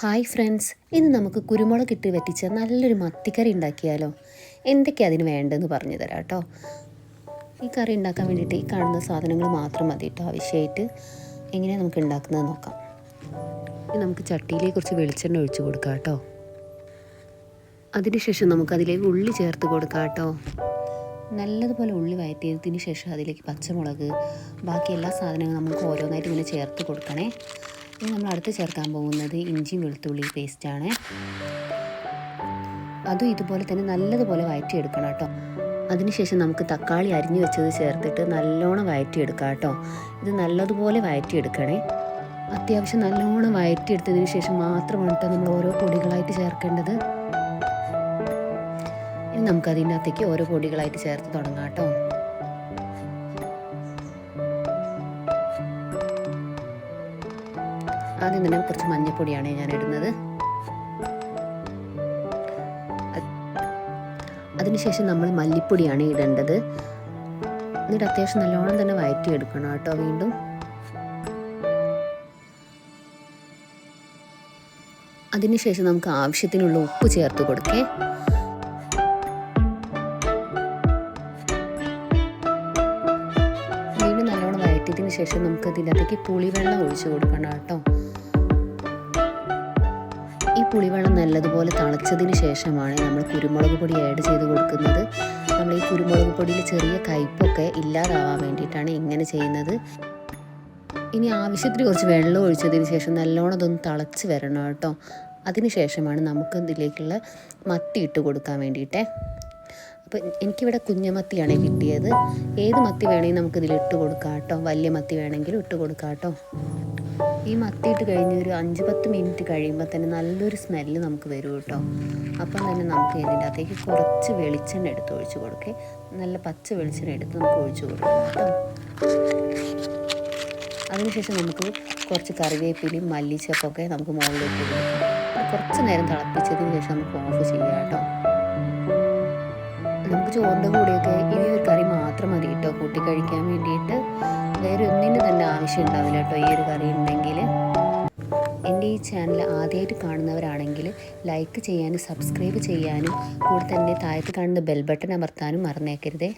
Hi friends, ഇന്ന് നമുക്ക് കുരുമുളക് ഇട്ട് വറ്റിച്ച നല്ലൊരു മത്തിക്കറി ഉണ്ടാക്കിയാലോ. എന്തൊക്കെയാണ് അതിന് വേണ്ടതെന്ന് പറഞ്ഞു തരാം കേട്ടോ. ഈ കറി ഉണ്ടാക്കാൻ വേണ്ടിയിട്ട് ഈ കാണുന്ന സാധനങ്ങൾ മാത്രം മതി കേട്ടോ ആവശ്യമായിട്ട്. എങ്ങനെയാണ് നമുക്ക് ഉണ്ടാക്കുന്നത് നോക്കാം. നമുക്ക് ചട്ടിയിലേക്ക് കുറച്ച് വെളിച്ചെണ്ണ ഒഴിച്ച് കൊടുക്കാം കേട്ടോ. അതിനുശേഷം നമുക്കതിലേക്ക് ഉള്ളി ചേർത്ത് കൊടുക്കാം കേട്ടോ. നല്ലതുപോലെ ഉള്ളി വഴറ്റിയതിന് ശേഷം അതിലേക്ക് പച്ചമുളക്, ബാക്കി എല്ലാ സാധനങ്ങളും നമുക്ക് ഓരോന്നായിട്ട് ഇങ്ങനെ ചേർത്ത് കൊടുക്കണേ. ഇനി നമ്മൾ അടുത്ത് ചേർക്കാൻ പോകുന്നത് ഇഞ്ചി വെളുത്തുള്ളി പേസ്റ്റാണ്. അതും ഇതുപോലെ തന്നെ നല്ലതുപോലെ വഴറ്റിയെടുക്കണം കേട്ടോ. അതിനുശേഷം നമുക്ക് തക്കാളി അരിഞ്ഞു വെച്ചത് ചേർത്തിട്ട് നല്ലോണം വഴറ്റിയെടുക്കാം കേട്ടോ. ഇത് നല്ലതുപോലെ വഴറ്റിയെടുക്കണേ. അത്യാവശ്യം നല്ലോണം വഴറ്റിയെടുത്തതിന് ശേഷം മാത്രമാണ് കേട്ടോ നമ്മൾ ഓരോ പൊടികളായിട്ട് ചേർക്കേണ്ടത്. ഇനി നമുക്കതിൻ്റെ അകത്തേക്ക് ഓരോ പൊടികളായിട്ട് ചേർത്ത് തുടങ്ങാം കേട്ടോ. ആദ്യം തന്നെ കുറച്ച് മഞ്ഞൾപ്പൊടിയാണ് ഞാൻ ഇടുന്നത്. അതിനുശേഷം നമ്മൾ മല്ലിപ്പൊടിയാണ് ഇടേണ്ടത്. എന്നിട്ട് അത്യാവശ്യം നല്ലോണം തന്നെ വഴറ്റിയെടുക്കണം കേട്ടോ. വീണ്ടും അതിനുശേഷം നമുക്ക് ആവശ്യത്തിനുള്ള ഉപ്പ് ചേർത്ത് കൊടുക്കേ. വീണ്ടും നല്ലോണം വഴറ്റിയതിന് ശേഷം നമുക്ക് ഇതിനകത്തേക്ക് പുളിവെള്ളം ഒഴിച്ചു കൊടുക്കണം കേട്ടോ. ഈ പുളിവെള്ളം നല്ലതുപോലെ തിളച്ചതിന് ശേഷമാണ് നമ്മൾ കുരുമുളക് പൊടി ആഡ് ചെയ്ത് കൊടുക്കുന്നത്. നമ്മൾ ഈ കുരുമുളക് പൊടിയിൽ ചെറിയ കയ്പൊക്കെ ഇല്ലാതാവാൻ വേണ്ടിയിട്ടാണ് ഇങ്ങനെ ചെയ്യുന്നത്. ഇനി ആവശ്യത്തിന് കുറച്ച് വെള്ളം ഒഴിച്ചതിന് ശേഷം നല്ലോണം അതൊന്ന് തിളച്ച് വരണം കേട്ടോ. അതിന് ശേഷമാണ് നമുക്ക് ഇതിലേക്കുള്ള മത്തി ഇട്ട് കൊടുക്കാൻ വേണ്ടിയിട്ടേ. അപ്പോൾ എനിക്കിവിടെ കുഞ്ഞമത്തിയാണ് കിട്ടിയത്. ഏത് മത്തി വേണമെങ്കിൽ നമുക്കിതിൽ ഇട്ട് കൊടുക്കാം കേട്ടോ. വലിയ മത്തി വേണമെങ്കിലും ഇട്ട് കൊടുക്കാം കേട്ടോ. ഈ മത്തി ഇട്ട് കഴിഞ്ഞ് ഒരു 5-10 മിനിറ്റ് കഴിയുമ്പോൾ തന്നെ നല്ലൊരു സ്മെല്ല് നമുക്ക് വരും കേട്ടോ. അപ്പം തന്നെ നമുക്ക് ഇതിൻ്റെ അകത്തേക്ക് കുറച്ച് വെളിച്ചെണ്ണ എടുത്ത് ഒഴിച്ച് കൊടുക്കേ. നല്ല പച്ച വെളിച്ചെണ്ണ എടുത്ത് നമുക്ക് ഒഴിച്ച് കൊടുക്കാം കേട്ടോ. അതിനുശേഷം നമുക്ക് കുറച്ച് കറിവേപ്പിലയും മല്ലിച്ചപ്പൊക്കെ നമുക്ക് മുകളിലേക്ക് കൊടുക്കാം. കുറച്ച് നേരം തിളപ്പിച്ചതിന് ശേഷം നമുക്ക് ഓഫ് ചെയ്യാം കേട്ടോ. നമുക്ക് ചോറിൻ്റെ കൂടെയൊക്കെ ഈ ഒരു കറി മാത്രം മതി കേട്ടോ കൂട്ടി കഴിക്കാൻ വേണ്ടിയിട്ട്. വേറെ ഒന്നിനും തന്നെ ആവശ്യം ഉണ്ടാവില്ല കേട്ടോ ഈ ഒരു കറി ഉണ്ടെങ്കിൽ. എൻ്റെ ഈ ചാനൽ ആദ്യമായിട്ട് കാണുന്നവരാണെങ്കിൽ ലൈക്ക് ചെയ്യാനും സബ്സ്ക്രൈബ് ചെയ്യാനും കൂടെ തന്നെ താഴത്ത് കാണുന്ന ബെൽ ബട്ടൺ അമർത്താനും മറന്നേക്കരുതേ.